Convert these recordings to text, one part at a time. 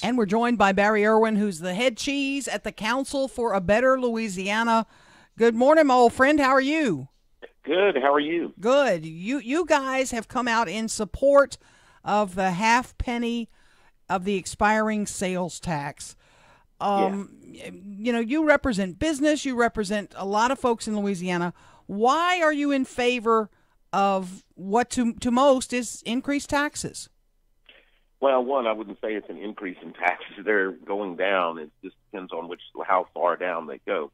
And we're joined by Barry Erwin, who's the head cheese at the Council for a Better Louisiana. Good morning, my old friend. How are you? Good. How are you? Good. You guys have come out in support of the half penny of the expiring sales tax. Yeah. You represent business. You represent a lot of folks in Louisiana. Why are you in favor of what to most is increased taxes? Well, one, I wouldn't say it's an increase in taxes. They're going down. It just depends on how far down they go.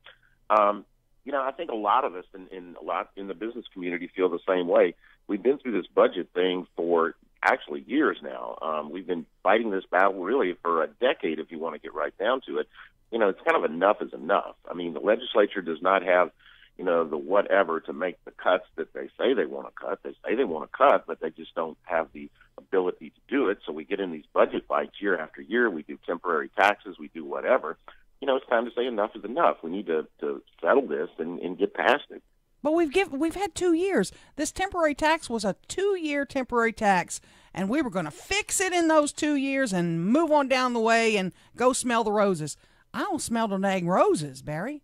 I think a lot of us in the business community feel the same way. We've been through this budget thing for actually years now. We've been fighting this battle really for a decade, if you want to get right down to it. It's kind of enough is enough. I mean, the legislature does not have, the whatever to make the cuts that they say they want to cut. They say they want to cut, but they just don't have the ability to do it. So we get in these budget fights year after year. We do temporary taxes. We do whatever. It's time to say enough is enough. We need to settle this and get past it. But we've had 2 years. This temporary tax was a 2-year temporary tax, and we were going to fix it in those 2 years and move on down the way and go smell the roses. I don't smell no dang roses, Barry.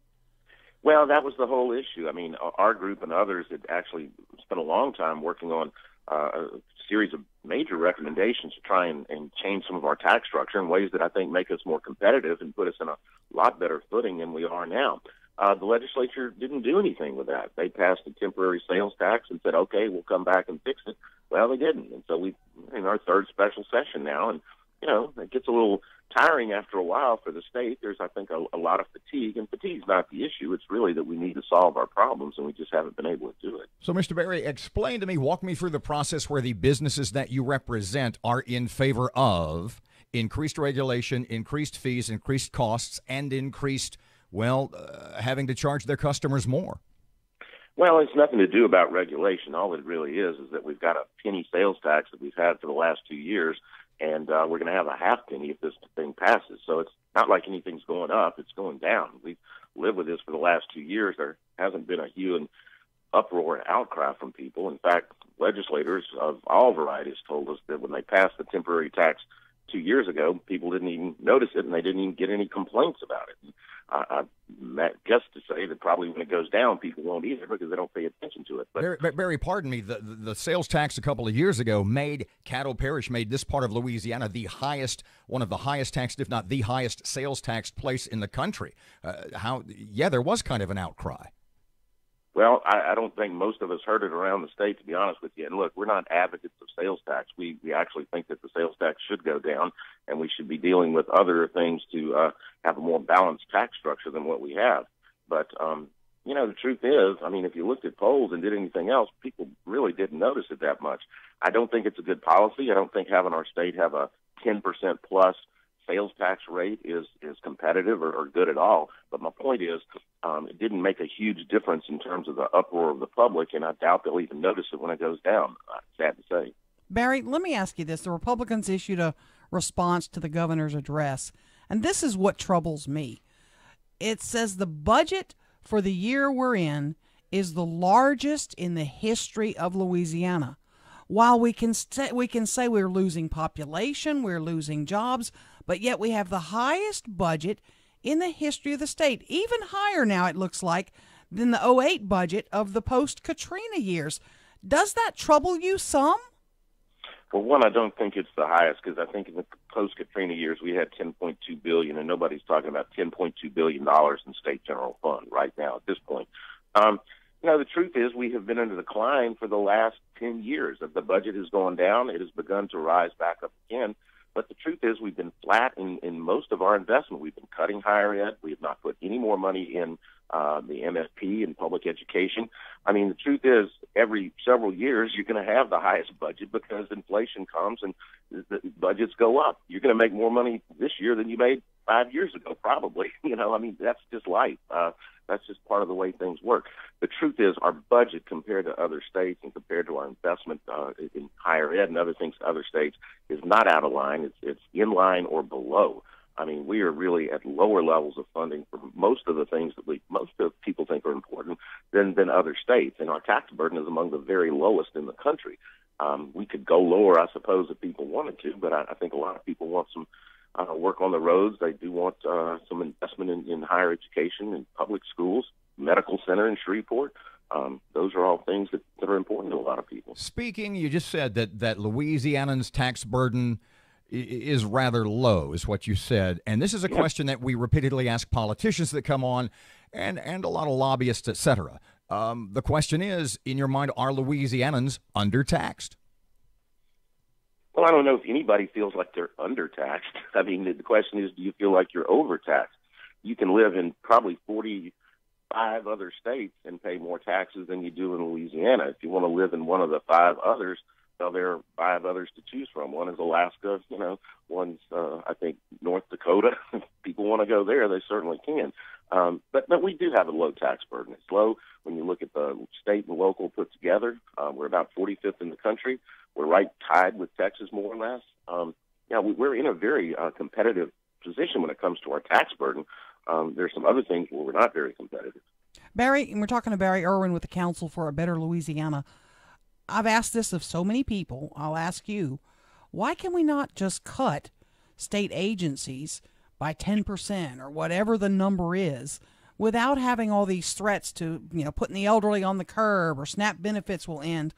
Well, that was the whole issue. I mean, our group and others had actually spent a long time working on a series of major recommendations to try and change some of our tax structure in ways that I think make us more competitive and put us in a lot better footing than we are now. The legislature didn't do anything with that. They passed a temporary sales tax and said, okay, we'll come back and fix it. Well, they didn't. And so we're in our third special session now. And, it gets a little tiring after a while for the state. There's, I think, a lot of fatigue. And fatigue's not the issue. It's really that we need to solve our problems, and we just haven't been able to do it. So, Mr. Barry, explain to me, walk me through the process where the businesses that you represent are in favor of increased regulation, increased fees, increased costs, and increased having to charge their customers more. Well, it's nothing to do about regulation. All it really is that we've got a penny sales tax that we've had for the last 2 years, and we're going to have a half penny if this thing passes. So it's not like anything's going up. It's going down. We've lived with this for the last 2 years. There hasn't been a hue and uproar and outcry from people. In fact, legislators of all varieties told us that when they passed the temporary tax 2 years ago, people didn't even notice it, and they didn't even get any complaints about it. I guess to say that probably when it goes down, people won't either because they don't pay attention to it. But Barry, pardon me, the sales tax a couple of years ago made Cattle Parish, made this part of Louisiana one of the highest taxed, if not the highest sales taxed place in the country. There was kind of an outcry. Well, I don't think most of us heard it around the state, to be honest with you. And look, we're not advocates of sales tax. We actually think that the sales tax should go down, and we should be dealing with other things to have a more balanced tax structure than what we have. But, the truth is, I mean, if you looked at polls and did anything else, people really didn't notice it that much. I don't think it's a good policy. I don't think having our state have a 10% plus sales tax rate is competitive or good at all. But my point is, it didn't make a huge difference in terms of the uproar of the public, and I doubt they'll even notice it when it goes down. Sad to say. Barry, let me ask you this. The Republicans issued a response to the governor's address, and this is what troubles me. It says the budget for the year we're in is the largest in the history of Louisiana. While we can say we're losing population, we're losing jobs, but yet we have the highest budget in the history of the state, even higher now, it looks like, than the '08 budget of the post-Katrina years. Does that trouble you some? Well, one, I don't think it's the highest because I think in the post-Katrina years we had $10.2 billion, and nobody's talking about $10.2 billion in state general fund right now at this point. The truth is we have been in a decline for the last 10 years. The budget has gone down. It has begun to rise back up again. But the truth is we've been flat in most of our investment. We've been cutting higher ed. We have not put any more money in the MFP and public education. I mean, the truth is every several years you're going to have the highest budget because inflation comes and the budgets go up. You're going to make more money this year than you made 5 years ago, probably. That's just life. That's just part of the way things work. The truth is our budget compared to other states and compared to our investment in higher ed and other things to other states is not out of line. It's in line or below. I mean, we are really at lower levels of funding for most of the things that most of people think are important than other states. And our tax burden is among the very lowest in the country. We could go lower, I suppose, if people wanted to, but I think a lot of people want some work on the roads. They do want some investment in higher education and public schools, medical center in Shreveport. Those are all things that are important to a lot of people. Speaking, you just said that Louisianans' tax burden is rather low, is what you said. And this is a question that we repeatedly ask politicians that come on and a lot of lobbyists, et cetera. The question is, in your mind, are Louisianans undertaxed? Well, I don't know if anybody feels like they're undertaxed. I mean, the question is, do you feel like you're overtaxed? You can live in probably 45 other states and pay more taxes than you do in Louisiana. If you want to live in one of the 5 others, well, there are 5 others to choose from. One is Alaska, one's, I think, North Dakota. If people want to go there, they certainly can. But we do have a low tax burden. It's low when you look at the state and local put together. We're about 45th in the country. We're right tied with Texas, more or less. We're in a very competitive position when it comes to our tax burden. There's some other things where we're not very competitive. Barry, and we're talking to Barry Erwin with the Council for a Better Louisiana. I've asked this of so many people. I'll ask you, why can we not just cut state agencies by 10% or whatever the number is without having all these threats to, putting the elderly on the curb or SNAP benefits will end?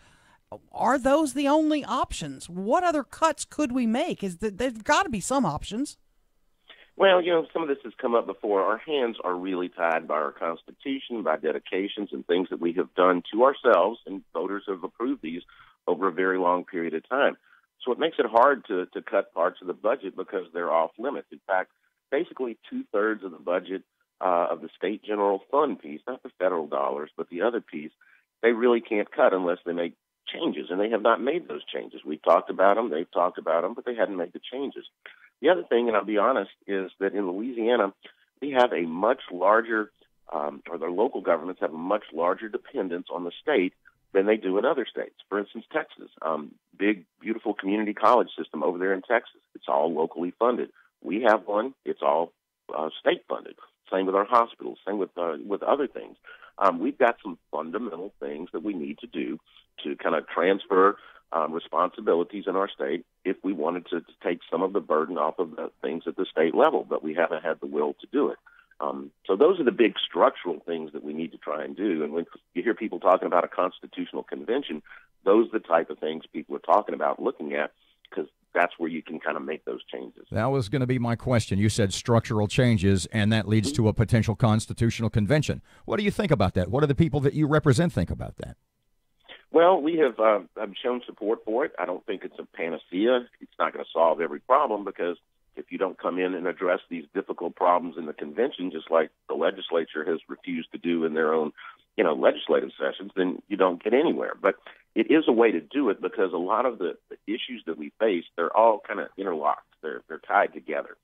Are those the only options? What other cuts could we make? There's got to be some options. Well, some of this has come up before. Our hands are really tied by our Constitution, by dedications and things that we have done to ourselves, and voters have approved these over a very long period of time. So it makes it hard to cut parts of the budget because they're off limits. In fact, basically 2/3 of the budget of the state general fund piece, not the federal dollars, but the other piece, they really can't cut unless they make changes, and they have not made those changes. We've talked about them, they've talked about them, but they hadn't made the changes. The other thing, and I'll be honest, is that in Louisiana, we have a much larger, or their local governments have a much larger dependence on the state than they do in other states. For instance, Texas, big, beautiful community college system over there in Texas. It's all locally funded. We have one. It's all state funded. Same with our hospitals. Same with other things. We've got some fundamental things that we need to do to kind of transfer responsibilities in our state if we wanted to take some of the burden off of the things at the state level, but we haven't had the will to do it. So those are the big structural things that we need to try and do. And when you hear people talking about a constitutional convention, those are the type of things people are talking about looking at, because that's where you can kind of make those changes. That was going to be my question. You said structural changes, and that leads to a potential constitutional convention. What do you think about that? What do the people that you represent think about that? Well, we have shown support for it. I don't think it's a panacea. It's not going to solve every problem, because if you don't come in and address these difficult problems in the convention, just like the legislature has refused to do in their own, legislative sessions, then you don't get anywhere. But it is a way to do it, because a lot of the issues that we face, they're all kind of interlocked. They're tied together.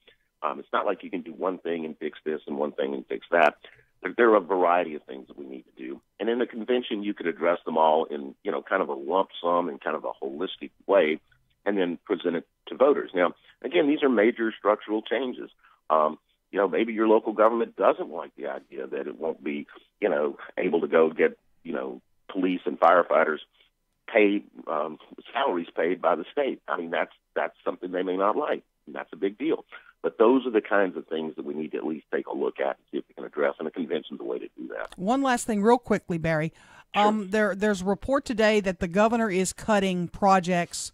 It's not like you can do one thing and fix this and one thing and fix that. There are a variety of things that we need to do. And in the convention, you could address them all in, kind of a lump sum and kind of a holistic way, and then present it to voters. Now, again, these are major structural changes. Maybe your local government doesn't like the idea that it won't be, able to go get, police and firefighters paid, salaries paid by the state. I mean, that's something they may not like, and that's a big deal. But those are the kinds of things that we need to at least take a look at and see if we can address, and a convention's a way to do that. One last thing real quickly, Barry. Sure. There's a report today that the governor is cutting projects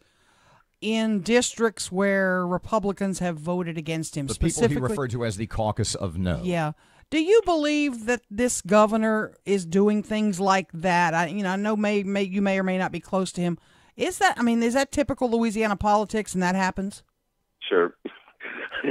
in districts where Republicans have voted against him. The people he referred to as the caucus of no. Yeah. Do you believe that this governor is doing things like that? I know you may or may not be close to him. Is that typical Louisiana politics, and that happens? Sure.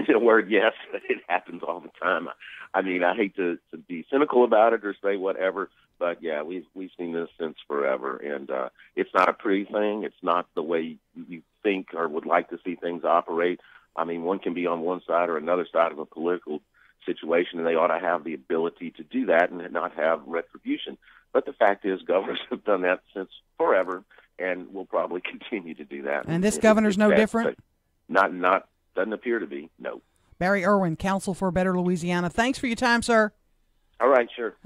The word yes, it happens all the time. I mean, I hate to be cynical about it or say whatever, but yeah, we've seen this since forever, and it's not a pretty thing. It's not the way you think or would like to see things operate. I mean, one can be on one side or another side of a political situation, and they ought to have the ability to do that and not have retribution. But the fact is, governors have done that since forever, and will probably continue to do that. And this governor's no different? Not doesn't appear to be, no. Barry Erwin, Council for a Better Louisiana. Thanks for your time, sir. All right, sure.